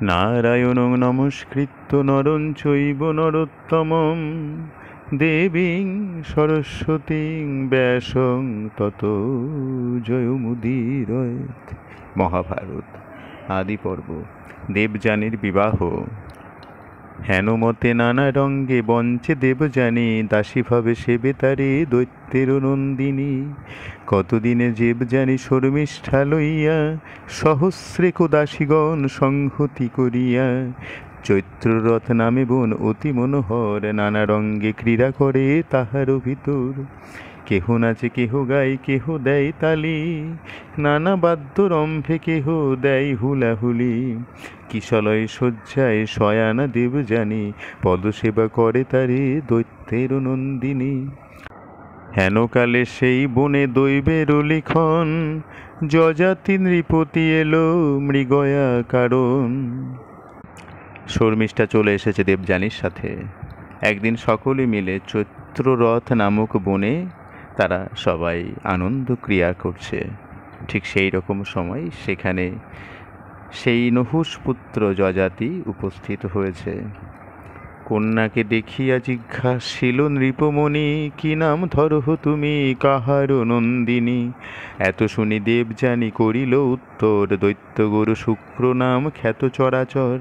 নারায়ণং নমস্কৃত্য নরং চৈব নরোত্তমং দেবীং সরস্বতীং ব্যাসং ততো জয়মুদীরয়েৎ। মহাভারত আদি পর্ব। দেবযানীর বিবাহ। হেনমতে নানা রঙ্গে বঞ্চে দেবযানী, দাসীভাবে সেবে তারে দৈত্যের নন্দিনী। কতদিনে দেবযানী শর্মিষ্ঠা লইয়া, সহস্রেক দাসীগণ সংহতি করিয়া, চৈত্ররথ নামে বন অতি মনোহর, নানা রঙ্গে ক্রীড়া করে তাহার ভিতর। কেহ নাচে, কেহ গায়, কেহ দেয় তালি, নানা বাদ্যরম্ভে কেহ দেয় হুলাহুলি। কিশলয় শয্যায় শয়ানা দেবযানী, পদসেবা করে তারে দৈত্যের নন্দিনী। হেনকালে সেই বনে দৈবের লিখন, যযাতি নৃপতি এলো মৃগয়া কারণ। শর্মিষ্ঠা চলে এসেছে দেবযানীর সাথে। একদিন সকলে মিলে চৈত্ররথ নামক বনে তারা সবাই আনন্দ ক্রিয়া করছে। ঠিক সেই রকম সময় সেখানে সেই নহুষপুত্র যযাতি উপস্থিত হয়েছে। কন্যাকে দেখিয়া জিজ্ঞাসিল নৃপমণি, কি নাম ধরহ তুমি, কাহার নন্দিনী? এত শুনি দেবযানী করিল উত্তর, দৈত্যগুরু শুক্র নাম খ্যাত চরাচর।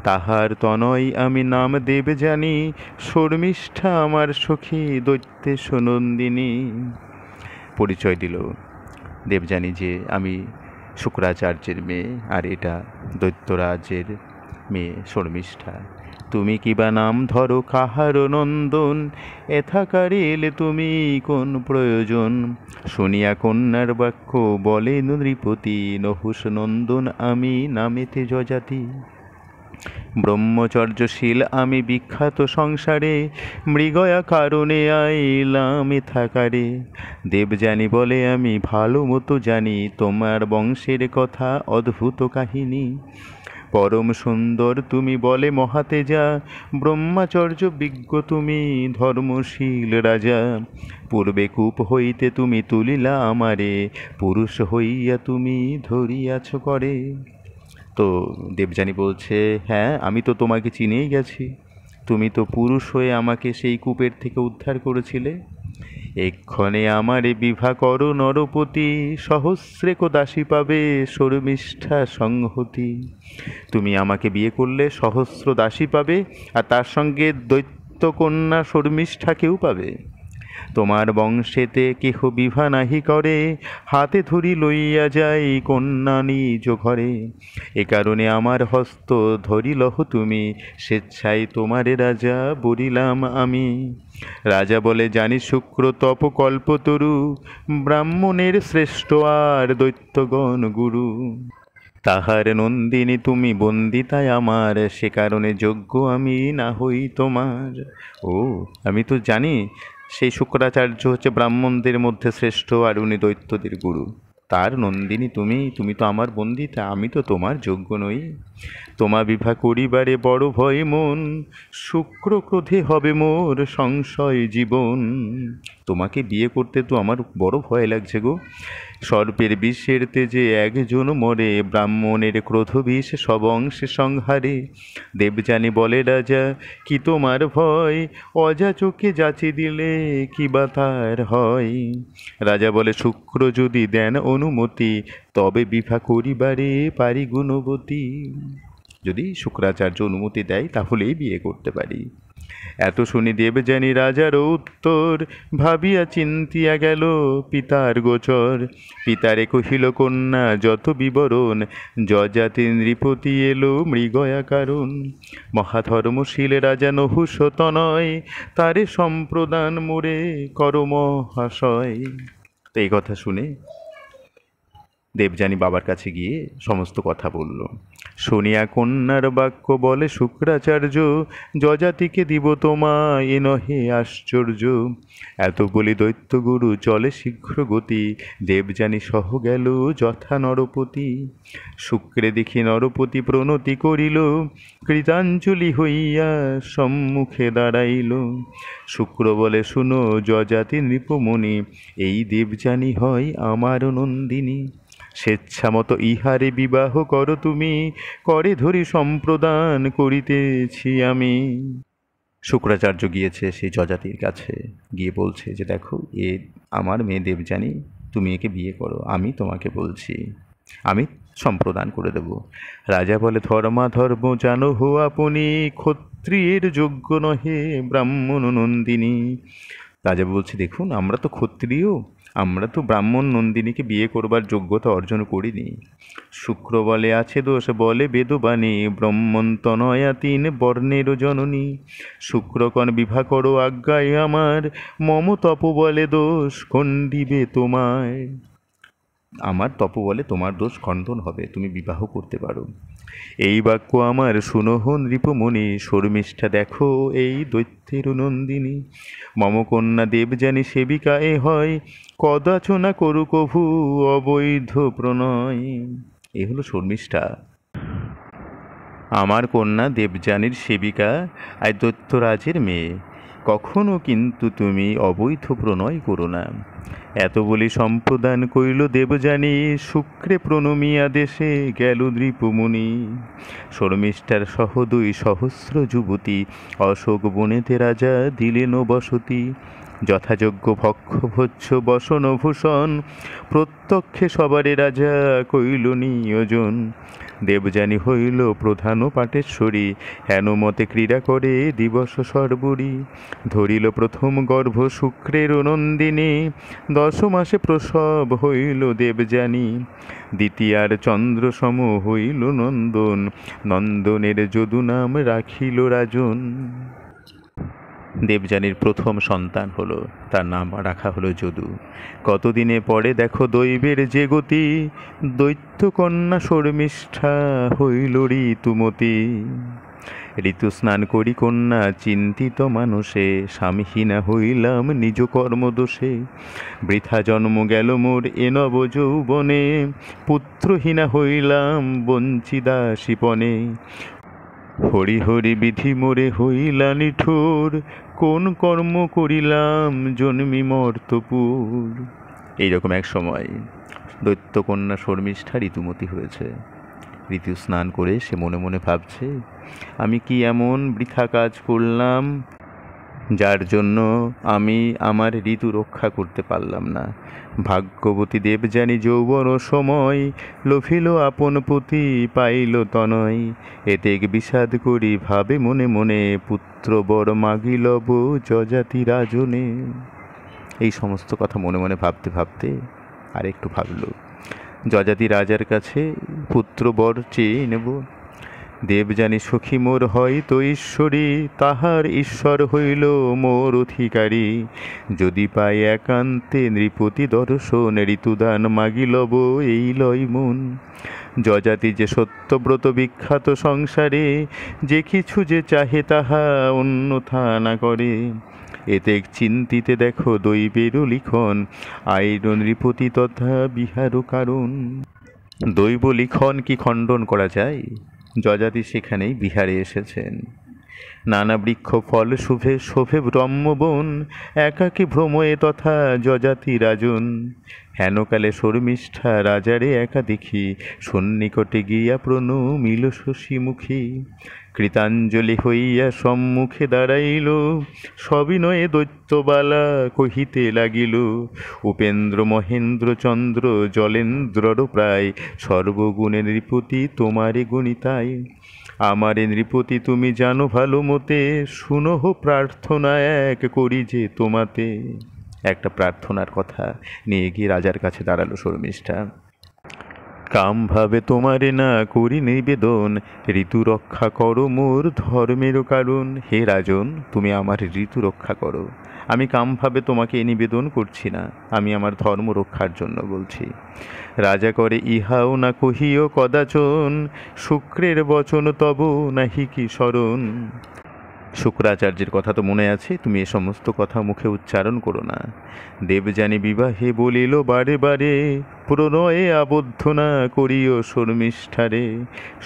তাহার তনয় আমি নাম দেবযানী, শর্মিষ্ঠা আমার সখী দৈত্যেশ নন্দিনী। পরিচয় দিল দেবযানী যে আমি শুক্রাচার্যের মেয়ে, আর এটা দৈত্যরাজের মেয়ে শর্মিষ্ঠা। তুমি কিবা নাম ধরো কাহার নন্দন, এথাকারে এলে তুমি কোন প্রয়োজন? শুনিয়া কন্যার বাক্য বলেন নৃপতি, নহুষ নন্দন আমি নামেতে যযাতি। ব্রহ্মচর্যশীল আমি বিখ্যাত সংসারে, মৃগয়া কারণে আইলাম এথাকারে। দেবযানী বলে আমি ভালো মতো জানি, তোমার বংশের কথা অদ্ভুত কাহিনী। পরম সুন্দর তুমি বলে মহাতেজা, ব্রহ্মচর্য বিজ্ঞ তুমি ধর্মশীল রাজা। পূর্বে কূপ হইতে তুমি তুলিলা আমারে, পুরুষ হইয়া তুমি ধরিয়াছ করে। তো দেবযানী বলছে, হ্যাঁ আমি তো তোমাকে চিনেই গেছি, তুমি তো পুরুষ হয়ে আমাকে সেই কূপের থেকে উদ্ধার করেছিলে। এক্ষণে আমারে বিভা করো নরপতি, সহস্রেক দাসী পাবে শর্মিষ্ঠা সংহতি। তুমি আমাকে বিয়ে করলে সহস্র দাসী পাবে, আর তার সঙ্গে দৈত্যকন্যা শর্মিষ্ঠাকেও পাবে। তোমার বংশেতে কেহ বিভা নাহি করে, হাতে ধরি লইয়া যাই কন্যা নিজ ঘরে। এ কারণে আমার হস্ত ধরিলহ তুমি, স্বেচ্ছায় তোমারে রাজা বলিলাম আমি। রাজা বলে জানি শুক্র তপ কল্পতরু, ব্রাহ্মণের শ্রেষ্ঠ আর দৈত্যগণ গুরু। তাহার নন্দিনী তুমি বন্দিতায় আমার, সে কারণে যোগ্য আমি না হই তোমার। ও, আমি তো জানি সেই শুক্রাচার্য হচ্ছে ব্রাহ্মণদের মধ্যে শ্রেষ্ঠ, আর উনি দৈত্যদের গুরু। তার নন্দিনী তুমি, তুমি তো আমার বন্দিতা, আমি তো তোমার যোগ্য নই। তোমা বিভা করিবারে বড় ভয় মন, শুক্র ক্রোধে হবে মোর সংশয় জীবন। তোমাকে বিয়ে করতে তো আমার বড় ভয় লাগছে গো। সর্পের বিষের তেজে একজন মরে, ব্রাহ্মণের ক্রোধ বিষ সব অংশে সংহারে। দেবযানী বলে রাজা কি তোমার ভয়, অযাচকে যাচি দিলে কি বা তার হয়। রাজা বলে শুক্র যদি দেন অনুমতি, তবে বিভা করিবারে পারি গুণবতী। যদি শুক্রাচার্য অনুমতি দেয় তাহলেই বিয়ে করতে পারি। এত শুনি দেবযানী রাজার উত্তর, ভাবিয়া চিন্তিয়া গেল পিতার গোচর। পিতারে কহিল কন্যা যত বিবরণ, যযাতি নৃপতি এলো মৃগয়া কারণ। মহাধর্মশীল রাজা নহুষ তনয়, তারে সম্প্রদান মোরে কর মহাশয়। তো এই কথা শুনে দেবযানী বাবার কাছে গিয়ে সমস্ত কথা বলল। শুনিয়া কন্যার বাক্য বলে শুক্রাচার্য, যযাতিকে দিব তোমায় এ নহে আশ্চর্য। এত বলি দৈত্যগুরু চলে শীঘ্র গতি, দেবযানী সহ গেল যথা নরপতি। শুক্রে দেখি নরপতি প্রণতি করিল, কৃতাঞ্জলি হইয়া সম্মুখে দাঁড়াইল। শুক্র বলে শুনো যযাতি নৃপমণি, এই দেবযানী হয় আমার নন্দিনী। স্বেচ্ছামতো ইহারে বিবাহ করো তুমি, করে ধরি সম্প্রদান করিতেছি আমি। শুক্রাচার্য গিয়েছে সেই যযাতির কাছে, গিয়ে বলছে যে দেখো এ আমার মেয়ে দেবযানী, তুমি একে বিয়ে করো, আমি তোমাকে বলছি, আমি সম্প্রদান করে দেব। রাজা বলে ধর্মাধর্ম জানো হো আপনি, ক্ষত্রিয়ের যোগ্য নহে ব্রাহ্মণ নন্দিনী। রাজা বলছে দেখুন আমরা তো ক্ষত্রিয়, আমরা তো ব্রাহ্মণ নন্দিনীকে বিয়ে করবার যোগ্যতা অর্জন করিনি। শুক্র বলে আছে দোষ, বলে বেদবাণী, ব্রহ্মন্তনয়া তিন বর্ণের জননী। শুক্রকণ বিভা করো আজ্ঞায় আমার, মম তপ বলে দোষ খণ্ডিবে তোমায়। আমার তপবলে তোমার দোষ খণ্ডন হবে, তুমি বিবাহ করতে পারো। এই বাক্য আমার শুনহো নৃপমণি, শর্মিষ্ঠা দেখো এই দৈত্যের নন্দিনী। মম কন্যা দেবযানী সেবিকা এ হয়, কদাচনা করু কভু অবৈধ প্রণয়। এ হলো শর্মিষ্ঠা, আমার কন্যা দেবযানীর সেবিকা, আর দৈত্যরাজের মেয়ে। কখনো কিন্তু তুমি অবৈধ প্রণয় করো না। এত বলি সম্প্রদান কইল দেবযানী, শুক্রে প্রণমিয়া দেশে গেল নৃপমুনি। শর্মিষ্ঠার সহ 2 সহস্র যুবতী, অশোক বনেতে রাজা দিলেন বসতি। যথাযোগ্য ভক্ষ ভোজ্য বসন ভূষণ, প্রত্যক্ষে সবারে রাজা কইল নিয়োজন। দেবযানী হইল প্রধান পাটেশ্বরী, হেনমতে ক্রীড়া করে দিবস সর্বরী। ধরিল প্রথম গর্ভ শুক্রের নন্দিনী, 10 মাসে প্রসব হইল দেবযানী। দ্বিতীয়ার চন্দ্র সম হইল নন্দন, নন্দনের যদু নাম রাখিল রাজন। দেবযানীর প্রথম সন্তান হলো, তার নাম রাখা হলো যদু। কতদিনে পরে দেখো দৈবের যে গতি, দৈত্যকন্যা শর্মিষ্ঠা হইল ঋতুমতী। ঋতু স্নান করি কন্যা চিন্তিত মানুষে, স্বামীহীনা হইলাম নিজ কর্মদোষে। বৃথা জন্ম গেল মোর এ নব যৌবনে, পুত্রহীনা হইলাম বঞ্চিতা শিপনে। হরি হরি বিধি মোরে হইলা নিঠুর, কোন কর্ম করিলাম জন্মি মর্তপুর। এইরকম এক সময় দৈত্যকন্যা শর্মিষ্ঠা ঋতুমতী হয়েছে। ঋতু স্নান করে সে মনে মনে ভাবছে, আমি কি এমন বৃথা কাজ করলাম যার জন্য আমি আমার ঋতু রক্ষা করতে পারলাম না। ভাগ্যবতী দেবযানী যৌবন সময়, লোভিল আপন পতি পাইল তনয়। এতে বিষাদ করি ভাবে মনে মনে, পুত্র বর মাগিলব যযাতি রাজনে। এই সমস্ত কথা মনে মনে ভাবতে ভাবতে আর একটু ভাবল, যযাতি রাজার কাছে পুত্র বর চেয়ে নেব। দেবযানী সখী মোর হয় তো ঈশ্বরী, তাহার ঈশ্বর হইল মোর অধিকারী। যদি পাই একান্তে নৃপতি দর্শন, ঋতুদান মাগিলব এই লয় মন। যযাতি যে সত্যব্রত বিখ্যাত সংসারে, যে কিছু যে চাহে তাহা অন্যথা না করে। এতে চিন্তিতে দেখো দৈবের লিখন, আইর নৃপতি তথা বিহার কারণ। দৈব লিখন কি খণ্ডন করা যায়? যযাতি সেখানেই বিহারে এসেছেন। নানা বৃক্ষ ফল শুভে শোভে ব্রহ্মবন, একাকী ভ্রময়ে তথা যযাতি রাজন। হেনকালে শর্মিষ্ঠা রাজারে একা দেখি, সন্নিকটে গিয়া প্রণমিল শশীমুখী। কৃতাঞ্জলি হইয়া সম্মুখে দাঁড়াইল, সবিনয়ে দৈত্যবালা কহিতে লাগিল। উপেন্দ্র মহেন্দ্র চন্দ্র জলেন্দ্রর প্রায়, সর্বগুণে নৃপতি তোমারে গণিতাই। আমারে নৃপতি তুমি জানো ভালো মতে, শুনহ প্রার্থনা এক করি যে তোমাতে। একটা প্রার্থনার কথা নিয়ে গিয়ে রাজার কাছে দাঁড়ালো শর্মিষ্ঠা। কাম ভাবে তোমারে না করি নিবেদন, ঋতু রক্ষা করো মোর ধর্মের কারণ। হে রাজন, তুমি আমার ঋতু রক্ষা করো। আমি কামভাবে তোমাকে নিবেদন করছি না, আমি আমার ধর্ম রক্ষার জন্য বলছি। রাজা করে ইহাও না কহিও কদাচন, শুক্রের বচন তব নাহি কি স্মরণ। শুক্রাচার্যের কথা তো মনে আছে, তুমি এ সমস্ত কথা মুখে উচ্চারণ করো না। দেবযানী বিবাহে বলিল বারে বারে, প্রণয়ে আবদ্ধ না করিও শর্মিষ্ঠারে।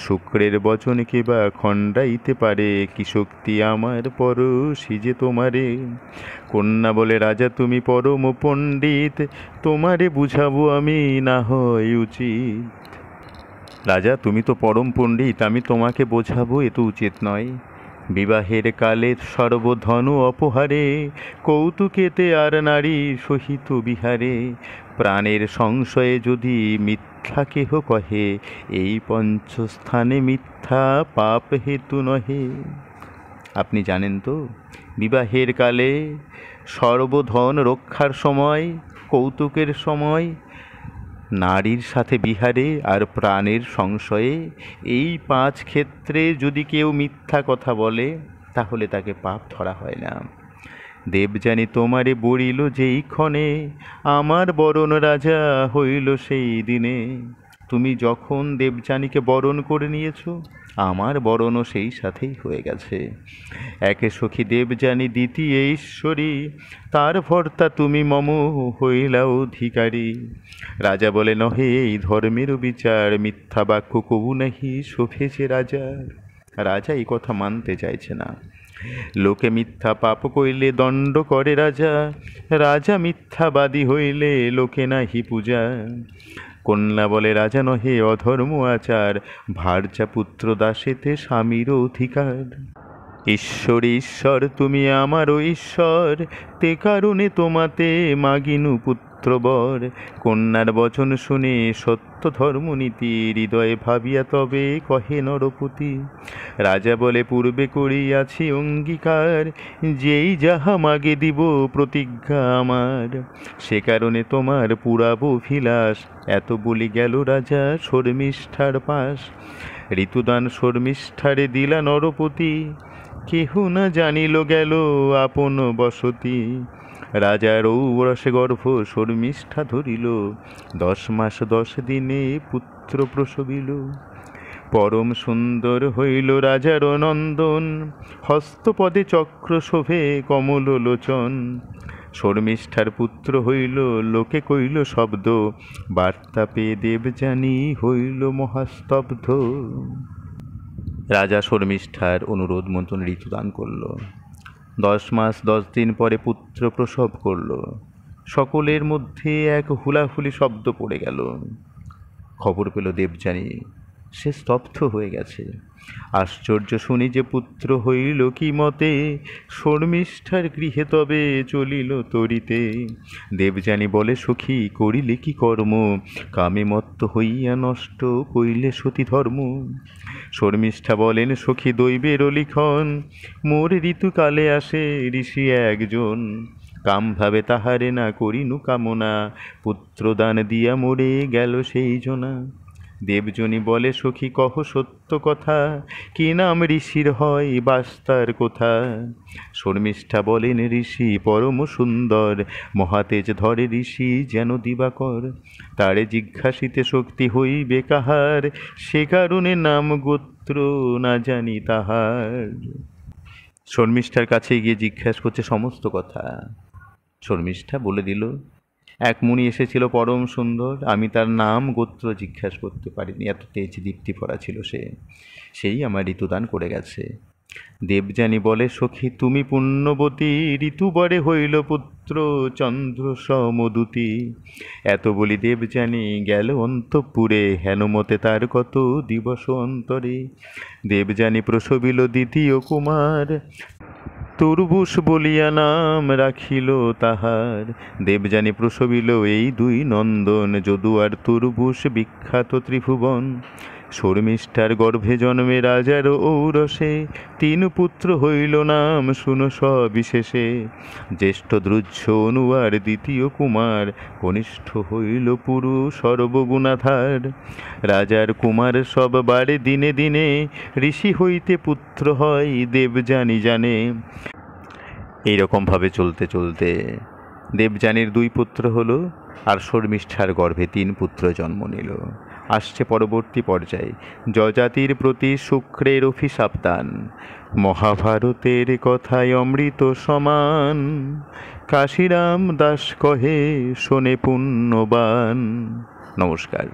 শুক্রের বচন কে বা খণ্ডাইতে পারে, কি শক্তি আমার পরশি যে তোমারে। কন্যা বলে রাজা তুমি পরম পণ্ডিত, তোমারে বুঝাবো আমি না হয় উচিত। রাজা তুমি তো পরম পণ্ডিত, আমি তোমাকে বোঝাবো এ তো উচিত নয়। বিবাহের কালে সর্বধন অপহারে, কৌতুকেতে আর নারী সহিত বিহারে। প্রাণের সংশয়ে যদি মিথ্যা কেহ কহে, এই পঞ্চস্থানে মিথ্যা পাপ হেতু নহে। আপনি জানেন তো, বিবাহের কালে সর্বধন রক্ষার সময়, কৌতুকের সময়, নারীর সাথে বিহারে আর প্রাণের সংশয়ে, এই 5 ক্ষেত্রে যদি কেউ মিথ্যা কথা বলে তাহলে তাকে পাপ ধরা হয় না। দেবযানী তোমারে বলিল যেই ক্ষণে, আমার বরণ রাজা হইল সেই দিনে। তুমি যখন দেবযানীকে বরণ করে নিয়েছ, আমার বরণও সেই সাথেই হয়ে গেছে। একে সখী দেবযানী দ্বিতীয় ঈশ্বরী, তার ভর্তা তুমি মম হইলা অধিকারী। রাজা বলে নহে এই ধর্মের বিচার, মিথ্যা বাক্য কবু নাহি শোভেছে রাজার। রাজা এই কথা মানতে চাইছে না। লোকে মিথ্যা পাপ কইলে দণ্ড করে রাজা, রাজা মিথ্যাবাদী হইলে লোকে নাহি পূজা। কন্যা বলে রাজা নহে অধর্ম আচার, ভার্যা পুত্র দাসেতে স্বামীর অধিকার। ঈশ্বর ঈশ্বর তুমি আমারও ঈশ্বর, তে কারণে তোমাতে মাগিনু পুত্রবর। কন্যার বচন শুনে সত্য ধর্মনীতি, হৃদয়ে ভাবিয়া তবে কহে নরপতি। রাজা বলে পূর্বে করিয়াছি অঙ্গীকার, যেই যাহা মাগে দিব প্রতিজ্ঞা আমার। সে কারণে তোমার পুরাবো অভিলাষ, এত বলি গেল রাজা শর্মিষ্ঠার পাশ। ঋতুদান শর্মিষ্ঠারে দিলা নরপতি, কেহ না জানিল গেল আপন বসতি। রাজার ঔরসে গর্ভ শর্মিষ্ঠা ধরিল, 10 মাস 10 দিনে পুত্র প্রসবিল। পরম সুন্দর হইল রাজার নন্দন, হস্তপদে চক্র শোভে কমল লোচন। শর্মিষ্ঠার পুত্র হইল লোকে কইল শব্দ, বার্তা পেয়ে দেবযানী হইল মহাস্তব্ধ। রাজা শর্মিষ্ঠার অনুরোধ মতন ঋতুদান করল। 10 মাস 10 দিন পরে পুত্র প্রসব করল। সকলের মধ্যে এক হুলাহুলি শব্দ পড়ে গেল। খবর পেল দেবযানী, সে স্তব্ধ হয়ে গেছে। আশ্চর্য শুনি যে পুত্র হইল কি মতে, শর্মিষ্ঠার গৃহে তবে চলিল তরিতে। দেবযানী বলে সখী করিলে কি কর্ম, কামে মত্ত হইয়া নষ্ট কইলে সতী ধর্ম। শর্মিষ্ঠা বলেন সখী দৈবের লিখন, মোর ঋতুকালে আসে ঋষি একজন। কাম ভাবে তাহারে না করিনু কামনা, পুত্রদান দিয়া মোরে গেল সেই জনা। দেবযানী বলে সখী কহ সত্য কথা, কি নাম ঋষির হয় বাস্তার কোথা। শর্মিষ্ঠা বলেন ঋষি পরম সুন্দর, মহাতেজ ধরে ঋষি যেন দিবাকর। তারে জিজ্ঞাসিতে শক্তি হইবে কাহার, সে কারণে নাম গোত্র না জানি তাহার। শর্মিষ্ঠার কাছে গিয়ে জিজ্ঞাসা করছে সমস্ত কথা। শর্মিষ্ঠা বলে দিল, এক মুনি এসেছিল পরম সুন্দর, আমি তার নাম গোত্র জিজ্ঞাসা করতে পারিনি, এত তেজ দীপ্তি ভরা ছিল সে, সেই আমার ঋতুদান করে গেছে। দেবযানী বলে সখী তুমি পুণ্যবতী, ঋতুবরে হইল পুত্র চন্দ্র সমদূতি। এত বলি দেবযানী গেল অন্তঃপুরে, হেনমতে তার কত দিবস অন্তরে। দেবযানী প্রসবিল দ্বিতীয় কুমার, তুর্বুস বলিয়া নাম রাখিল তাহার। দেবযানী প্রসবিল এই 2 নন্দন, যদু আর তুর্বুস বিখ্যাত ত্রিভুবন। শর্মিষ্ঠার গর্ভে জন্মে রাজার ঔরসে, 3 পুত্র হইল নাম শুনো সবিশেষে। জ্যেষ্ঠ দ্রুজ অনু আর দ্বিতীয় কুমার, কনিষ্ঠ হইল পুরু সর্বগুণাধার। রাজার কুমার সব বাড়ে দিনে দিনে, ঋষি হইতে পুত্র হয় দেবযানী জানে। এইরকমভাবে চলতে চলতে দেবযানীর 2 পুত্র হলো, আর শর্মিষ্ঠার গর্ভে 3 পুত্র জন্ম নিল। আসছে পরবর্তী পর্যায়ে যজাতির প্রতি শুক্রের অভিশাপ দান, মহাভারতের কথায় অমৃত সমান, কাশিরাম দাস কহে শোনে পুণ্যবান। নমস্কার।